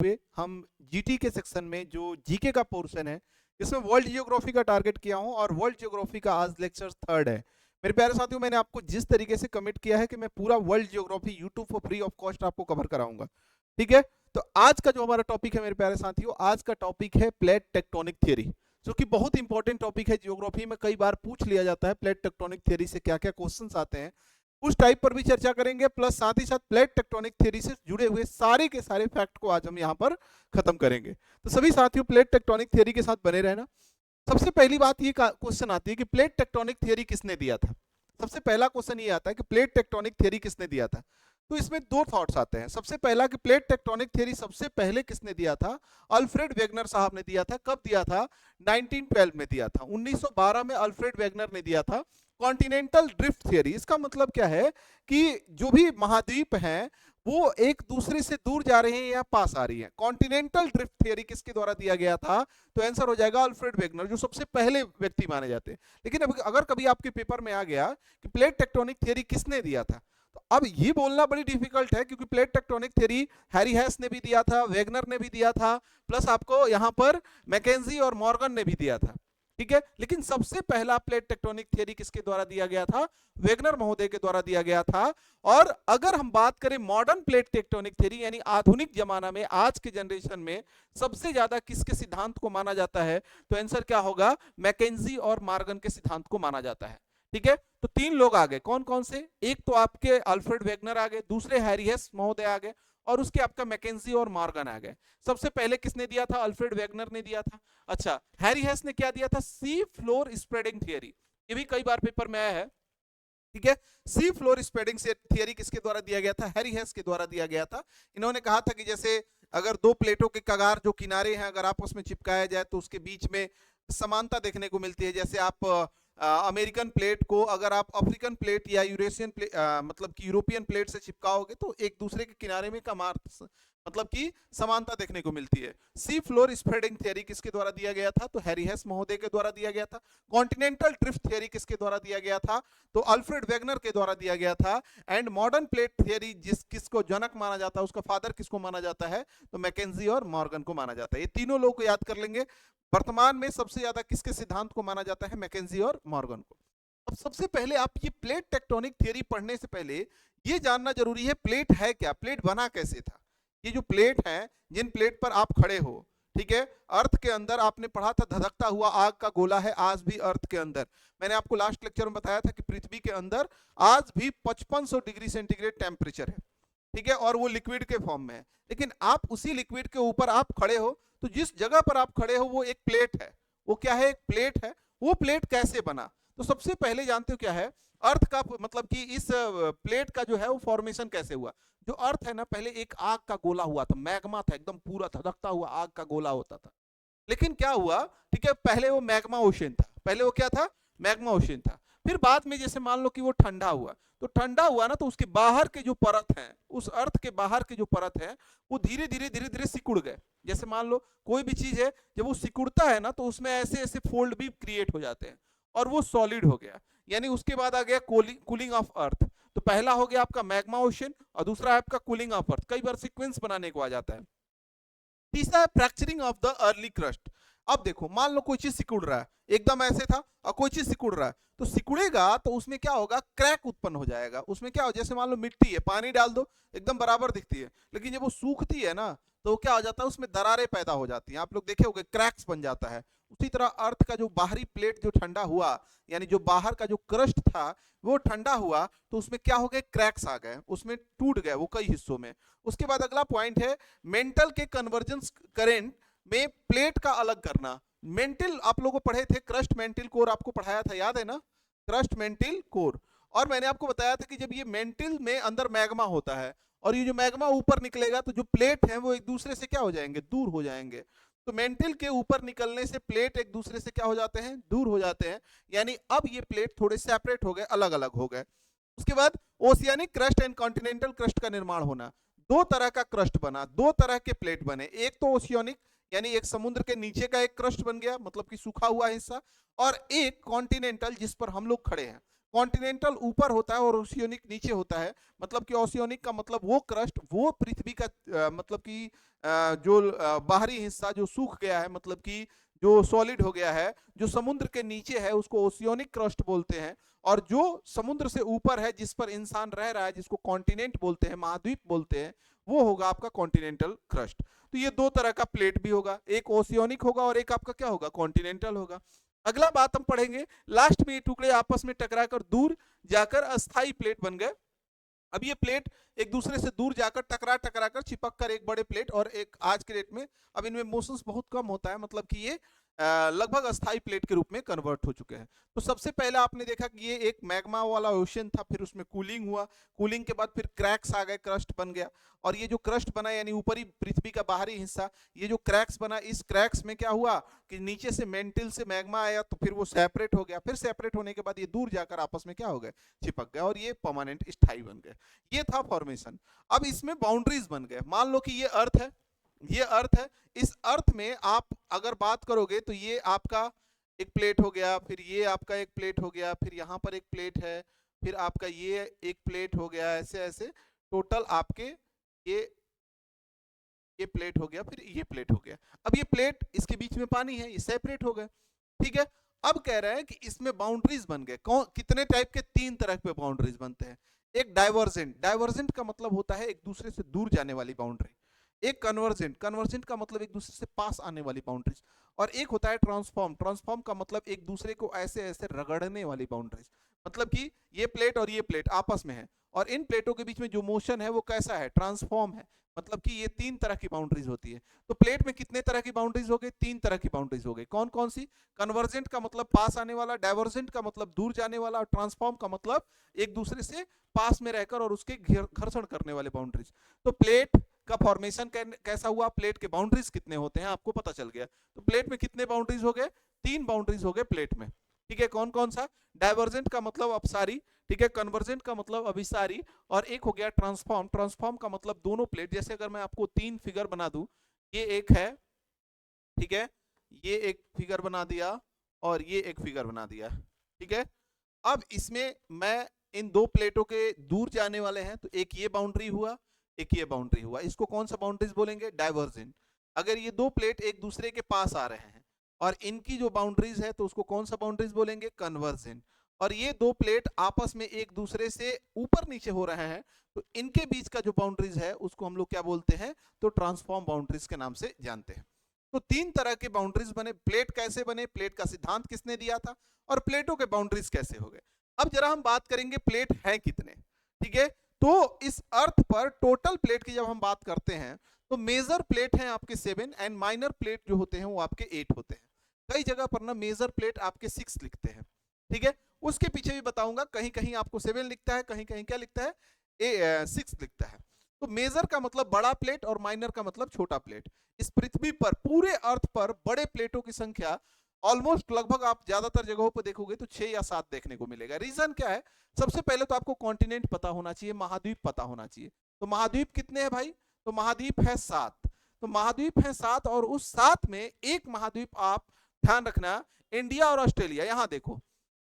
हुए हम जीटी के सेक्शन में जो जीके का पोर्शन है इसमें वर्ल्ड जियोग्राफी का टारगेट किया हूं और वर्ल्ड जियोग्राफी का आज लेक्चर 3 है। मेरे प्यारे साथियों, मैंने आपको जिस तरीके से कमिट किया है कि मैं पूरा वर्ल्ड जियोग्राफी यूट्यूब पर फ्री ऑफ कॉस्ट आपको कवर कराऊंगा, ठीक है। तो आज का जो हमारा टॉपिक है मेरे प्यारे साथियों, आज का टॉपिक है प्लेट टेक्टोनिक थ्योरी, जो कि बहुत इंपॉर्टेंट टॉपिक है जियोग्राफी में। कई बार पूछ लिया जाता है प्लेट टेक्टोनिक थ्योरी से क्या क्या क्वेश्चंस आते हैं, उस टाइप पर भी चर्चा करेंगे। प्लस साथ ही साथ प्लेट टेक्टोनिक थ्योरी से जुड़े हुए सारे के सारे फैक्ट को आज हम यहाँ पर खत्म करेंगे। तो सभी साथियों प्लेट टेक्टोनिक थ्योरी के साथ बने रहना। सबसे पहली बात ये क्वेश्चन आती है कि प्लेट टेक्टोनिक थ्योरी किसने दिया था। सबसे पहला क्वेश्चन ये आता है कि प्लेट टेक्टोनिक थ्योरी किसने दिया था। तो इसमें दो थॉट्स आते हैं। सबसे पहला कि प्लेट टेक्टोनिक थ्योरी सबसे पहले किसने दिया था। अल्फ्रेड वेगनर साहब ने दिया था। कब दिया था? 1912 में दिया था। 1912 में अल्फ्रेड वेगनर ने दिया था कॉन्टिनेंटल ड्रिफ्ट थ्योरी। इसका मतलब क्या है कि जो भी महाद्वीप हैं वो एक दूसरे से दूर जा रहे हैं या पास आ रही हैं। कॉन्टिनेंटल ड्रिफ्ट थ्योरी किसके द्वारा दिया गया था? तो आंसर हो जाएगा अल्फ्रेड वेगनर, जो सबसे पहले व्यक्ति माने जाते हैं। लेकिन अगर कभी आपके पेपर में आ गया कि प्लेट टेक्टोनिक थ्योरी किसने दिया था, तो अब ये बोलना बड़ी डिफिकल्ट है, क्योंकि प्लेट टेक्टोनिक थ्योरी हैरी हेस ने भी दिया था, वेगनर ने भी दिया था, प्लस आपको यहां पर मैकेंजी और मॉर्गन ने भी दिया था, ठीक है। लेकिन सबसे पहला प्लेट टेक्टोनिक थ्योरी किसके द्वारा दिया गया था? वेगनर महोदय के द्वारा दिया गया था। और अगर हम बात करें मॉडर्न प्लेट टेक्टोनिक थ्योरी यानी आधुनिक जमाना में, आज के जनरेशन में सबसे ज्यादा किसके सिद्धांत को माना जाता है, तो आंसर क्या होगा? मैकेंजी और मॉर्गन के सिद्धांत को माना जाता है, ठीक है। तो तीन लोग आ गए, कौन कौन से? एक तो आपके अल्फ्रेड वेगनर आ गए, दूसरे हैरी हेस महोदय आ गए, और उसके आपका मैकेंजी और मॉर्गन आ गए। सबसे पहले किसने दिया था? अल्फ्रेड वेगनर ने दिया था। अच्छा, हैरी हेस ने क्या दिया था? Sea floor spreading theory. ये भी कई बार पेपर में आया है, ठीक है। सी फ्लोर स्प्रेडिंग थियरी किसके द्वारा दिया गया था? हैरी हेस के द्वारा दिया गया था। इन्होंने कहा था कि जैसे अगर दो प्लेटों के कगार जो किनारे हैं अगर आपस में चिपकाया जाए तो उसके बीच में समानता देखने को मिलती है। जैसे आप अमेरिकन प्लेट को अगर आप अफ्रीकन प्लेट या यूरेशियन प्लेट मतलब कि यूरोपियन प्लेट से चिपकाओगे तो एक दूसरे के किनारे में कमार मतलब कि समानता देखने को मिलती है। सी फ्लोर स्प्रेडिंग थियरी किसके द्वारा दिया गया था? तो हैरी हेस महोदय के द्वारा दिया गया था। कॉन्टिनेंटल ड्रिफ्ट थियरी किसके द्वारा दिया गया था? तो अल्फ्रेड वेगनर के द्वारा दिया गया था। एंड मॉडर्न प्लेट थियरी किसको जनक माना जाता है, उसका फादर किसको माना जाता है? तो मैकेंजी और मॉर्गन को माना जाता है। ये तीनों लोग को याद कर लेंगे। वर्तमान में सबसे ज्यादा किसके सिद्धांत को माना जाता है? मैकेंजी और मॉर्गन को। अब सबसे पहले आप ये प्लेट टेक्टोनिक थ्योरी पढ़ने से पहले ये जानना जरूरी है प्लेट है क्या, प्लेट बना कैसे था। ये जो प्लेट है, जिन प्लेट पर आप खड़े हो, ठीक है, अर्थ के अंदर आपने पढ़ा था धधकता हुआ आग का गोला है आज भी अर्थ के अंदर। मैंने आपको लास्ट लेक्चर में बताया था कि पृथ्वी के अंदर आज भी 5500 डिग्री सेंटीग्रेड टेम्परेचर है, ठीक है, और वो लिक्विड के फॉर्म में है। लेकिन आप उसी लिक्विड के ऊपर आप खड़े हो, तो जिस जगह पर आप खड़े हो वो एक प्लेट है। वो क्या है? एक प्लेट है। वो प्लेट कैसे बना? तो सबसे पहले जानते हो क्या है अर्थ का, मतलब कि इस प्लेट का जो है वो फॉर्मेशन कैसे हुआ। जो अर्थ है ना, पहले एक आग का गोला हुआ था, मैग्मा था, एकदम पूरा धधकता हुआ आग का गोला होता था। लेकिन क्या हुआ, ठीक है, पहले वो मैग्मा ओशन था। पहले वो क्या था? मैग्मा ओशन था। फिर बाद में जैसे मान लो कि वो ठंडा हुआ, तो ठंडा हुआ ना, तो उसके बाहर के जो परत हैं, उस अर्थ के बाहर के जो परत है वो धीरे धीरे धीरे धीरे सिकुड़ गए। जैसे मान लो कोई भी चीज है, जब वो सिकुड़ता है ना तो उसमें ऐसे ऐसे फोल्ड भी क्रिएट हो जाते हैं और वो सॉलिड हो गया। यानी उसके बाद आ गया कूलिंग ऑफ अर्थ। तो पहला हो गया आपका मैग्मा ओशन और दूसरा आपका कूलिंग ऑफ अर्थ। कई बार सीक्वेंस बनाने को आ जाता है। तीसरा है fracturing of the early crust. अब देखो, मान लो कोई चीज सिकुड़ रहा है, एकदम ऐसे था और कोई चीज सिकुड़ रहा है, तो सिकुड़ेगा तो उसमें क्या होगा? क्रैक उत्पन्न हो जाएगा। उसमें क्या हो, जैसे मान लो मिट्टी है, पानी डाल दो एकदम बराबर दिखती है, लेकिन जब वो सूखती है ना तो क्या हो जाता है? उसमें दरारें पैदा हो जाती हैं। आप लोग देखे होंगे, क्रैक्स बन जाता है। उसी तरह अर्थ का जो बाहरी प्लेट जो ठंडा हुआ, यानी जो बाहर का जो क्रस्ट था वो ठंडा हुआ, तो उसमें क्या हो गए? क्रैक्स आ गए, उसमें टूट गए वो कई हिस्सों में। उसके बाद अगला पॉइंट है मेंटल के कन्वर्जेंस करंट में प्लेट का अलग करना। मेंटल आप लोगों को पढ़े थे, क्रस्ट मेंटल कोर आपको पढ़ाया था, याद है ना? Crust mantle core. और मैंने आपको बताया था कि जब ये मेंटल में अंदर मैग्मा होता है और ये जो मैग्मा ऊपर निकलेगा तो जो प्लेट है वो एक दूसरे से क्या हो जाएंगे? दूर हो जाएंगे। तो मेंटल के ऊपर निकलने से प्लेट एक दूसरे से क्या हो जाते हैं? दूर हो जाते हैं। यानी अब ये प्लेट थोड़े सेपरेट हो गए, अलग अलग हो गए। उसके बाद oceanic crust and continental crust का निर्माण होना। दो तरह का क्रस्ट बना, दो तरह के प्लेट बने। एक तो ओशियानिक यानी एक समुद्र के नीचे का एक क्रस्ट बन गया, मतलब कि सूखा हुआ हिस्सा, और एक कॉन्टिनेंटल जिस पर हम लोग खड़े हैं। कॉन्टिनेंटल ऊपर होता है और ओशियोनिक नीचे होता है। मतलब कि ओशियोनिक का मतलब वो क्रस्ट, वो पृथ्वी का मतलब कि जो बाहरी हिस्सा जो सूख गया है, मतलब कि जो सॉलिड हो गया है, जो समुद्र के नीचे है, उसको ओशियोनिक क्रस्ट बोलते हैं। और जो समुद्र से ऊपर है, जिस पर इंसान रह रहा है, जिसको कॉन्टिनेंट बोलते हैं, महाद्वीप बोलते हैं, वो होगा आपका कॉन्टिनेंटल क्रस्ट। तो ये दो तरह का प्लेट भी होगा, एक ओशियोनिक होगा और एक आपका क्या होगा, कॉन्टिनेंटल होगा। अगला बात हम पढ़ेंगे, लास्ट में ये टुकड़े आपस में टकराकर दूर जाकर अस्थाई प्लेट बन गए। अब ये प्लेट एक दूसरे से दूर जाकर टकरा टकरा कर चिपक कर एक बड़े प्लेट, और एक आज के डेट में अब इनमें मोशंस बहुत कम होता है, मतलब कि ये लगभग अस्थाई प्लेट के रूप में कन्वर्ट हो चुके हैं। तो सबसे पहले आपने देखा कि ये एक मैग्मा वाला ओशन था, फिर उसमें कूलिंग हुआ, कूलिंग के बाद फिर क्रैक्स आ गए, क्रस्ट बन गया। और ये जो क्रस्ट बना, यानी ऊपरी पृथ्वी का बाहरी हिस्सा, ये जो क्रैक्स बना, इस क्रैक्स में क्या हुआ कि नीचे से मेंटिल से मैग्मा आया, तो फिर वो सेपरेट हो गया, फिर सेपरेट होने के बाद ये दूर जाकर आपस में क्या हो गए, चिपक गए, और ये परमानेंट स्थायी बन गए। ये था फॉर्मेशन। अब इसमें बाउंड्रीज बन गए। मान लो कि ये अर्थ है, ये अर्थ है, इस अर्थ में आप अगर बात करोगे तो ये आपका एक प्लेट हो गया, फिर ये आपका एक प्लेट हो गया, फिर यहाँ पर एक प्लेट है, फिर आपका ये एक प्लेट हो गया, ऐसे ऐसे टोटल आपके ये प्लेट हो गया, फिर ये प्लेट हो गया। अब ये प्लेट, इसके बीच में पानी है, ये सेपरेट हो गए, ठीक है। अब कह रहे हैं कि इसमें बाउंड्रीज बन गए। कौन, कितने टाइप के, तीन तरह के बाउंड्रीज बनते हैं। एक डाइवर्जेंट, डाइवर्जेंट का मतलब होता है एक दूसरे से दूर जाने वाली बाउंड्री। एक कन्वर्जेंट, कन्वर्जेंट का मतलब एक दूसरे से पास आने वाली बाउंड्रीज। और एक होता है ट्रांसफॉर्म, ट्रांसफॉर्म का मतलब एक दूसरे को ऐसे ऐसे रगड़ने वाली बाउंड्रीज। मतलब कि ये प्लेट और ये प्लेट आपस में है, और इन प्लेटों के बीच में जो मोशन है वो कैसा है, ट्रांसफॉर्म है। मतलब कि ये तीन तरह की बाउंड्रीज होती है। तो प्लेट में कितने तरह की बाउंड्रीज हो गई, तीन तरह की बाउंड्रीज हो गई। कौन कौन सी, कन्वर्जेंट का मतलब पास आने वाला, डाइवर्जेंट का मतलब दूर जाने वाला, और ट्रांसफॉर्म का मतलब एक दूसरे से पास में रहकर और उसके घर्षण करने वाले बाउंड्रीज। तो प्लेट का फॉर्मेशन कैसा हुआ, प्लेट के बाउंड्रीज कितने होते हैं आपको पता चल गया। तो प्लेट में कितने बाउंड्रीज हो गए, तीन बाउंड्रीज हो गए प्लेट में, ठीक है। कौन कौन सा, डाइवर्जेंट का मतलब अपसारी, ठीक है, कन्वर्जेंट का मतलब अभिसारी, और एक हो गया ट्रांसफॉर्म। ट्रांसफॉर्म का मतलब दोनों प्लेट, जैसे अगर मैं आपको तीन फिगर बना दूं, ये एक है, ठीक है, ये एक फिगर बना दिया और ये एक फिगर बना दिया, ठीक है। अब इसमें मैं इन दो प्लेटों के दूर जाने वाले हैं, तो एक ये बाउंड्री हुआ, एक ये बाउंड्री हुआ, इसको कौन सा बाउंड्रीज बोलेंगे, डाइवर्जेंट। अगर ये दो प्लेट एक दूसरे के पास आ रहे हैं और इनकी जो बाउंड्रीज है, तो उसको कौन सा बाउंड्रीज बोलेंगे, कन्वर्जेंट। और ये दो प्लेट आपस में एक दूसरे से ऊपर नीचे हो रहे हैं, तो इनके बीच का जो बाउंड्रीज है उसको हम लोग क्या बोलते हैं, तो ट्रांसफॉर्म बाउंड्रीज के नाम से जानते हैं। तो तीन तरह के बाउंड्रीज बने। प्लेट कैसे बने, प्लेट का सिद्धांत किसने दिया था, और प्लेटों के बाउंड्रीज कैसे हो गए। अब जरा हम बात करेंगे प्लेट है कितने, ठीक है। तो इस अर्थ पर टोटल प्लेट की जब हम बात करते हैं, तो मेजर प्लेट हैं आपके 7 एंड माइनर प्लेट जो होते हैं वो आपके 8 होते हैं। कई जगह पर ना मेजर प्लेट आपके 6 लिखते हैं, ठीक है। उसके पीछे भी बताऊंगा, कहीं कहीं आपको 7 लिखता है, कहीं कहीं क्या लिखता है, 6 लिखता है। तो मेजर का मतलब बड़ा प्लेट और माइनर का मतलब छोटा प्लेट। इस पृथ्वी पर, पूरे अर्थ पर बड़े प्लेटों की संख्या ऑलमोस्ट लगभग आप ज्यादातर जगहों पर देखोगे तो 6 या 7 देखने को मिलेगा। रीजन क्या है, सबसे पहले तो आपको कॉन्टिनेंट पता होना चाहिए, महाद्वीप पता होना चाहिए। तो महाद्वीप कितने हैं भाई, तो महाद्वीप है 7। तो महाद्वीप है 7, और उस 7 में एक महाद्वीप आप ध्यान रखना, इंडिया और ऑस्ट्रेलिया। यहां देखो,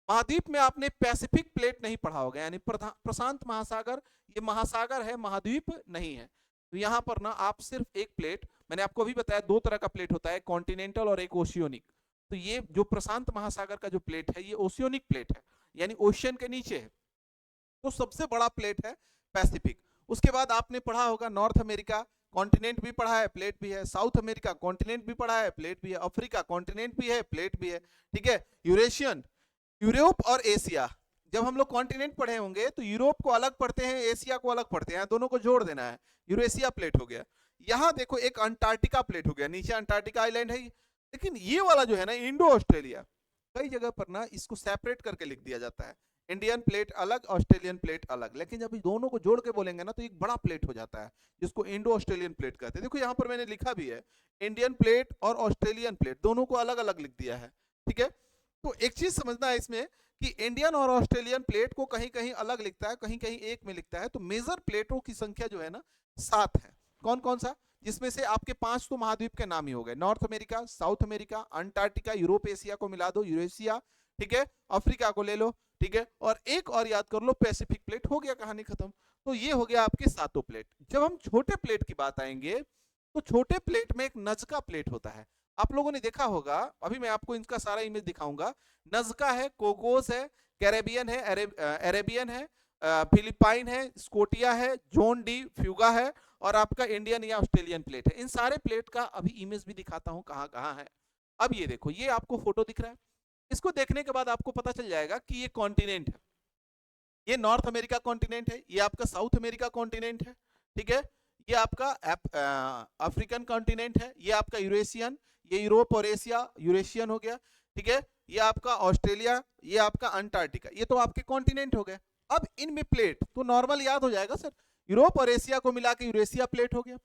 महाद्वीप में आपने पैसिफिक प्लेट नहीं पढ़ा होगा, यानी प्रशांत महासागर, ये महासागर है, महाद्वीप नहीं है। तो यहां पर ना आप सिर्फ एक प्लेट, मैंने आपको अभी बताया दो तरह का प्लेट होता है, कॉन्टिनेंटल और एक ओशियोनिक। तो ये जो प्रशांत महासागर का जो प्लेट है, ये ओशियोनिक प्लेट है, यानी ओशियन के नीचे है। तो सबसे बड़ा प्लेट है पैसिफिक। उसके बाद आपने पढ़ा होगा नॉर्थ अमेरिका, कॉन्टिनेंट भी पढ़ा है, प्लेट भी है। साउथ अमेरिका कॉन्टिनेंट भी पढ़ा है, प्लेट भी है। अफ्रीका कॉन्टिनेंट भी है, प्लेट भी है, ठीक है। यूरेशियन, यूरोप और एशिया, जब हम लोग कॉन्टिनेंट पढ़े होंगे तो यूरोप को अलग पढ़ते हैं, एशिया को अलग पढ़ते हैं, दोनों को जोड़ देना है, यूरेशिया प्लेट हो गया। यहां देखो एक अंटार्कटिका प्लेट हो गया, नीचे अंटार्कटिका आइलैंड है। लेकिन ये वाला जो है ना, इंडो ऑस्ट्रेलिया, कई जगह पर ना इसको सेपरेट करके लिख दिया जाता है, इंडियन प्लेट अलग, ऑस्ट्रेलियन प्लेट अलग। लेकिन जब इस दोनों को जोड़ के बोलेंगे ना, तो एक बड़ा प्लेट हो जाता है, जिसको इंडो ऑस्ट्रेलियन प्लेट कहते हैं। देखो यहाँ पर मैंने लिखा भी है, इंडियन प्लेट और ऑस्ट्रेलियन प्लेट दोनों को अलग अलग लिख दिया है, ठीक है। तो एक चीज समझना है इसमें कि इंडियन और ऑस्ट्रेलियन प्लेट को कहीं कहीं अलग लिखता है, कहीं कहीं एक में लिखता है। तो मेजर प्लेटों की संख्या जो है ना 7 है। कौन कौन सा, जिसमें से आपके 5 तो महाद्वीप के नाम ही हो गए, north America, south America, Antarctica, Europe Asia को मिला दो यूरेशिया, ठीक है। अफ्रीका को ले लो, ठीक है, और एक और याद कर लो पैसिफिक प्लेट, हो गया कहानी खत्म। तो ये हो गया आपके सातों प्लेट। जब हम छोटे प्लेट की बात आएंगे तो छोटे प्लेट में एक नजका प्लेट होता है। आप लोगों ने देखा होगा, अभी मैं आपको इनका सारा इमेज दिखाऊंगा। नजका है, कोकोस है, कैरेबियन है, अरेबियन है, फिलिपाइन है, स्कोटिया है, जॉन डी फ्यूगा है, और आपका इंडियन या ऑस्ट्रेलियन प्लेट है। इन सारे प्लेट का अभी इमेज भी दिखाता हूं कहां कहां है। अब ये देखो, ये आपको फोटो दिख रहा है, इसको देखने के बाद आपको पता चल जाएगा कि ये कॉन्टिनेंट है। ये नॉर्थ अमेरिका कॉन्टिनेंट है, ये आपका साउथ अमेरिका कॉन्टिनेंट है, ठीक है, ये आपका अफ्रीकन कॉन्टिनेंट है, ये आपका यूरेशियन, ये यूरोप और एशिया यूरेशियन हो गया, ठीक है, ये आपका ऑस्ट्रेलिया, ये आपका अंटार्कटिका, ये तो आपके कॉन्टिनेंट हो गए। अब इनमें प्लेट तो नॉर्मल याद हो जाएगा सर, यूरोप और एशिया को मिला के यूरेशिया प्लेट हो गया,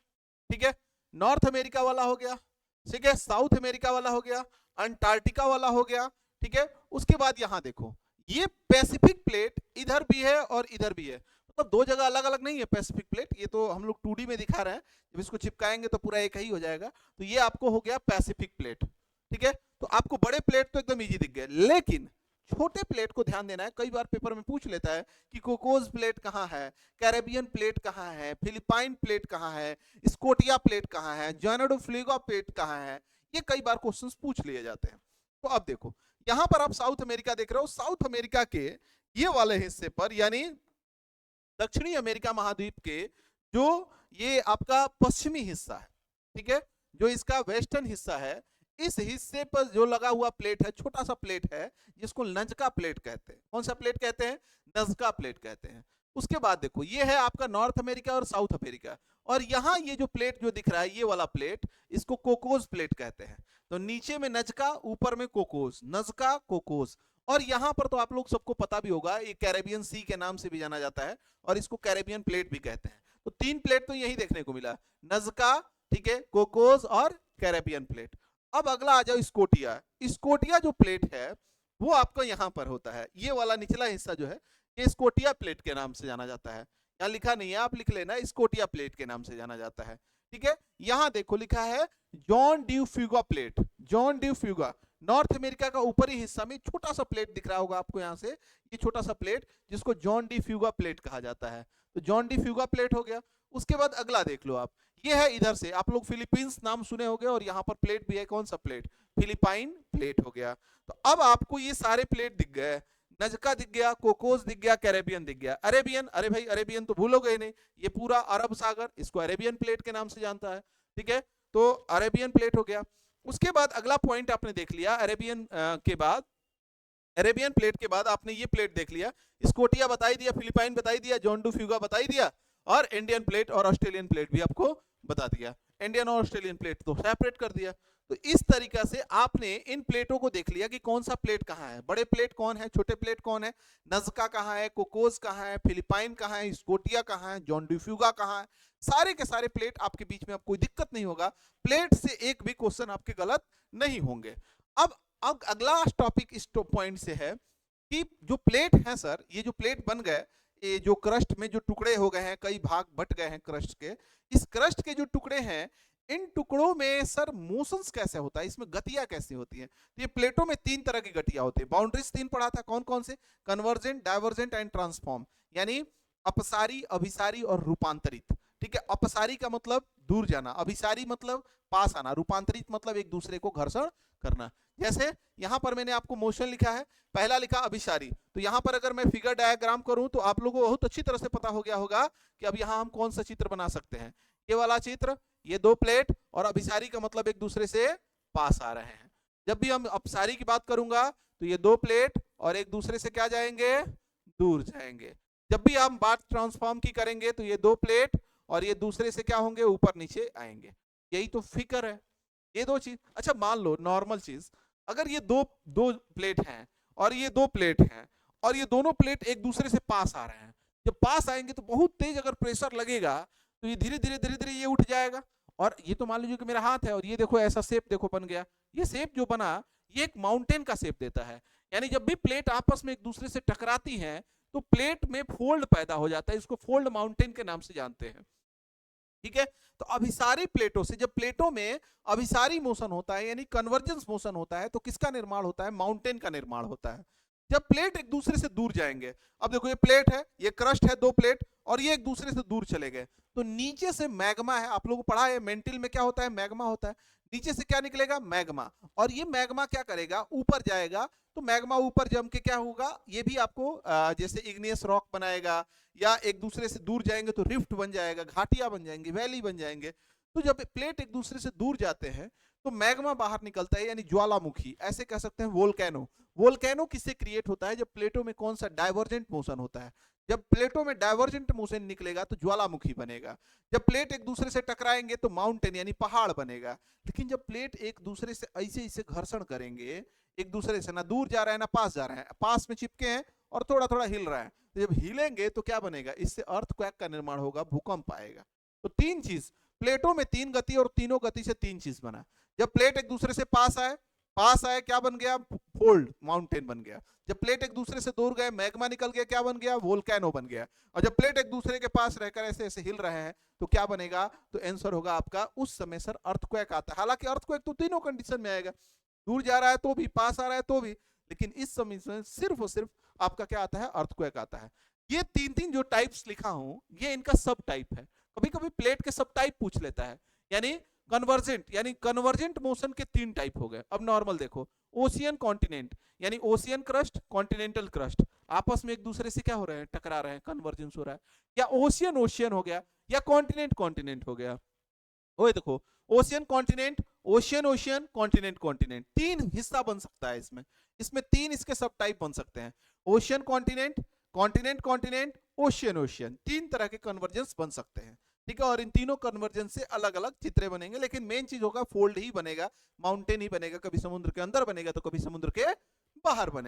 ठीक है, नॉर्थ अमेरिका वाला हो गया, ठीक है, साउथ अमेरिका वाला हो गया, अंटार्कटिका वाला हो गया, ठीक है। उसके बाद यहां देखो, ये पैसिफिक प्लेट इधर भी है और इधर भी है, मतलब दो जगह अलग अलग नहीं है पैसिफिक प्लेट। ये तो हम लोग 2D में दिखा रहे हैं, जब इसको चिपकाएंगे तो पूरा एक ही हो जाएगा। तो ये आपको हो गया पैसिफिक प्लेट, ठीक है। तो आपको बड़े प्लेट तो एकदम इजी दिख गए, लेकिन छोटे प्लेट को ध्यान देना है। कई बार पेपर में पूछ लेता है कि कोकोस प्लेट कहाँ है, कैरेबियन प्लेट कहाँ है, फिलिपाइन प्लेट कहाँ है, स्कोटिया प्लेट कहाँ है, जोनाडो फ्लीगा प्लेट कहाँ है, ये कई बार क्वेश्चंस पूछ लिए जाते हैं। तो अब देखो, यहां पर आप साउथ अमेरिका देख रहे हो, साउथ अमेरिका के ये वाले हिस्से पर, यानी दक्षिणी अमेरिका महाद्वीप के जो ये आपका पश्चिमी हिस्सा है, ठीक है, जो इसका वेस्टर्न हिस्सा है, इस हिस्से पर जो लगा हुआ प्लेट है, छोटा सा प्लेट है, जिसको नजका प्लेट कहते हैं। कौन सा प्लेट कहते हैं? नजका प्लेट कहते हैं। उसके बाद देखो, ये है आपका नॉर्थ अमेरिका और साउथ अमेरिका, और यहां ये जो प्लेट जो दिख रहा है, ये वाला प्लेट, इसको कोकोस प्लेट कहते हैं। तो नीचे में नजका, ऊपर में कोकोस, नजका कोकोस। और यहां पर तो आप लोग सबको पता भी होगा, ये कैरेबियन सी के नाम से भी जाना जाता है, और इसको कैरेबियन प्लेट भी कहते हैं। तो तीन प्लेट तो यही देखने को मिला, नजका, ठीक है, कोकोस और कैरेबियन प्लेट। अब अगला आ जाओ स्कोटिया। स्कोटिया जो प्लेट है वो आपका यहां पर होता है, ये वाला निचला हिस्सा जो है, ये स्कोटिया प्लेट के नाम से जाना जाता है। यहाँ लिखा नहीं है, आप लिख लेना, स्कोटिया प्लेट के नाम से जाना जाता है, ठीक है। यहां देखो लिखा है Juan de Fuca plate, Juan de Fuca. North America का ऊपरी हिस्सा में छोटा सा प्लेट दिख रहा होगा आपको यहां से, ये छोटा सा प्लेट, जिसको जॉन डी फ्यूगा प्लेट कहा जाता है। तो जॉन डी फ्यूगा प्लेट हो गया। उसके बाद अगला देख लो आप, ये है इधर से, आप लोग फिलीपींस नाम सुने होंगे, और यहाँ पर प्लेट भी है, कौन सा प्लेट? फिलिपाइन प्लेट हो गया। तो अब आपको ये सारे प्लेट दिख गए, नजका दिख गया, कोकोस दिख गया, कैरेबियन दिख गया। अरेबियन, अरे भाई अरेबियन तो भूलोगे नहीं, ये पूरा अरब सागर, इसको अरेबियन प्लेट के नाम से जानता है, ठीक है। तो अरेबियन प्लेट हो गया। उसके बाद अगला पॉइंट आपने देख लिया, अरेबियन के बाद, अरेबियन प्लेट के बाद आपने ये प्लेट देख लिया, स्कोटिया बताई दिया, फिलिपाइन बताई दिया, जॉन डू फ्यूगा बताई दिया, और इंडियन प्लेट और ऑस्ट्रेलियन प्लेट भी आपको बता दिया। इंडियन और ऑस्ट्रेलियन प्लेट तो सेपरेट कर दिया। तो इस तरीका से आपने इन प्लेटों को देख लिया कि कौन सा प्लेट कहाँ है, बड़े प्लेट कौन है, छोटे प्लेट कौन है, नजका कहाँ है, कोकोस कहाँ है, फिलिपाइन कहाँ है, स्कोटिया कहाँ है, जॉन डी फ्यूगा कहाँ है। सारे के सारे प्लेट आपके बीच में, अब कोई दिक्कत नहीं होगा, प्लेट से एक भी क्वेश्चन आपके गलत नहीं होंगे। अब अगला टॉपिक इस पॉइंट से है कि जो प्लेट है सर, ये जो प्लेट बन गए, ये जो क्रस्ट में जो टुकड़े हो गए हैं, कई भाग बट गए हैं क्रस्ट के, इस क्रस्ट के जो टुकड़े हैं, इन टुकड़ों में सर मोशंस कैसे होता है, इसमें गतियां कैसी होती हैं? तो ये प्लेटों में तीन तरह की गतियां होती है। बाउंड्रीज तीन पढ़ा था, कौन कौन से? कन्वर्जेंट, डाइवर्जेंट एंड ट्रांसफॉर्म, यानी अपसारी, अभिसारी और रूपांतरित, ठीक है। अपसारी का मतलब दूर जाना, अभिसारी मतलब पास आना, रूपांतरित मतलब एक दूसरे को घर्षण करना। जैसे यहां पर मैंने आपको मोशन लिखा है, पहला लिखा अभिसारी, तो यहां पर अगर मैं फिगर डायग्राम करूं तो आप लोगों को बहुत अच्छी तरह से पता हो गया होगा कि अब यहां हम कौन सा चित्र बना सकते हैं। ये वाला चित्र, ये दो प्लेट, और अभिसारी का मतलब एक दूसरे से पास आ रहे हैं। जब भी हम अपसारी की बात करूंगा तो ये दो प्लेट और एक दूसरे से क्या जाएंगे? दूर जाएंगे। जब भी हम बात ट्रांसफॉर्म की करेंगे तो ये दो प्लेट और ये दूसरे से क्या होंगे? ऊपर नीचे आएंगे। यही तो फिगर है, ये दो चीज। अच्छा मान लो नॉर्मल चीज, अगर ये दो प्लेट हैं और ये दो प्लेट हैं और ये दोनों प्लेट एक दूसरे से पास आ रहे हैं, जब पास आएंगे तो बहुत तेज अगर प्रेशर लगेगा तो ये धीरे धीरे धीरे धीरे ये उठ जाएगा। और ये तो मान लीजिए कि मेरा हाथ है और ये देखो ऐसा शेप देखो बन गया। ये शेप जो बना ये एक माउंटेन का शेप देता है, यानी जब भी प्लेट आपस में एक दूसरे से टकराती हैं तो प्लेट में फोल्ड पैदा हो जाता है, इसको फोल्ड माउंटेन के नाम से जानते हैं, ठीक है। तो अभिसारी प्लेटों से, जब प्लेटों में अभिसारी मोशन होता है यानी कन्वर्जेंस मोशन होता है, तो किसका निर्माण होता है? माउंटेन का निर्माण होता है। जब प्लेट एक दूसरे से दूर जाएंगे, अब देखो ये प्लेट है, ये क्रस्ट है, दो प्लेट, और ये एक दूसरे से दूर चले गए, तो नीचे से मैग्मा है, आप लोगों को पढ़ा है मेंटिल में क्या होता है, मैग्मा होता है, नीचे से क्या निकलेगा, मैग्मा, और ये मैग्मा क्या करेगा, ऊपर जाएगा, तो मैग्मा ऊपर जम के क्या होगा, ये भी आपको जैसे इग्नियस रॉक बनाएगा, या एक दूसरे से दूर जाएंगे तो रिफ्ट बन जाएगा, घाटियां बन जाएंगी, वैली बन जाएंगे। तो जब प्लेट एक दूसरे से दूर जाते हैं तो मैग्मा बाहर निकलता है, यानी ज्वालामुखी, ऐसे कह सकते हैं वोल्केनो। वोल्केनो किससे क्रिएट होता है, जब प्लेटों में कौन सा डाइवर्जेंट मोशन होता है, जब प्लेटों में डाइवर्जेंट मोशन निकलेगा तो ज्वालामुखी बनेगा, जब प्लेट एक दूसरे से टकराएंगे तो माउंटेन यानी पहाड़ बनेगा। लेकिन जब प्लेट एक दूसरे से ऐसे ऐसे घर्षण करेंगे, एक दूसरे से ना दूर जा रहा है ना पास जा रहा है, पास में चिपके हैं और थोड़ा थोड़ा हिल रहा है, तो जब हिलेंगे तो क्या बनेगा, इससे अर्थक्वेक का निर्माण होगा, भूकंप आएगा। तो तीन चीज, प्लेटों में तीन गति और तीनों गति से तीन चीज बना। जब प्लेट एक दूसरे से पास आए क्या बन गया, फोल्ड, माउंटेन बन गया। जब प्लेट एक दूसरे से दूर गए, मैग्मा निकल गया, क्या बन गया, वोल्केनो बन गया। और जब प्लेट एक दूसरे के पास रहकर ऐसे ऐसे हिल रहे हैं तो क्या बनेगा, तो आंसर होगा आपका उस समय सर अर्थक्वेक आता है। हालांकि अर्थक्वेक तो तीनों कंडीशन में आएगा, दूर जा रहा है तो भी, पास आ रहा है तो भी, लेकिन इस समय में सिर्फ और सिर्फ आपका क्या आता है, अर्थक्वेक आता है। ये तीन तीन जो टाइप्स लिखा हूं ये इनका सब टाइप है। कभी कभी प्लेट के सब टाइप पूछ लेता है, यानी कन्वर्जेंट, यानी कन्वर्जेंट मोशन के तीन टाइप हो गए। अब नॉर्मल देखो, ओशियन कॉन्टिनेंट, यानी ओशियन क्रस्ट, कॉन्टिनेंटल क्रस्ट आपस में एक दूसरे से क्या हो रहे हैं, टकरा रहे हैं, कन्वर्जेंस हो रहा है। या ओशियन ओशियन हो गया, या कॉन्टिनेंट कॉन्टिनेंट हो गया। ओए देखो, ocean continent, ocean ocean, continent continent, तीन हिस्सा बन सकता है इसमें, इसमें तीन इसके सब टाइप बन सकते हैं, ocean continent, continent continent, ocean ocean, तीन तरह के कन्वर्जेंस बन सकते हैं। ठीक है, और इन तीनों कन्वर्जेंस से अलग अलग चित्रे बनेंगे, लेकिन मेन चीज होगा फोल्ड ही बनेगा, माउंटेन ही बनेगा, कभी समुद्र के अंदर बनेगा तो कभी समुद्र के बाहर बनेगा।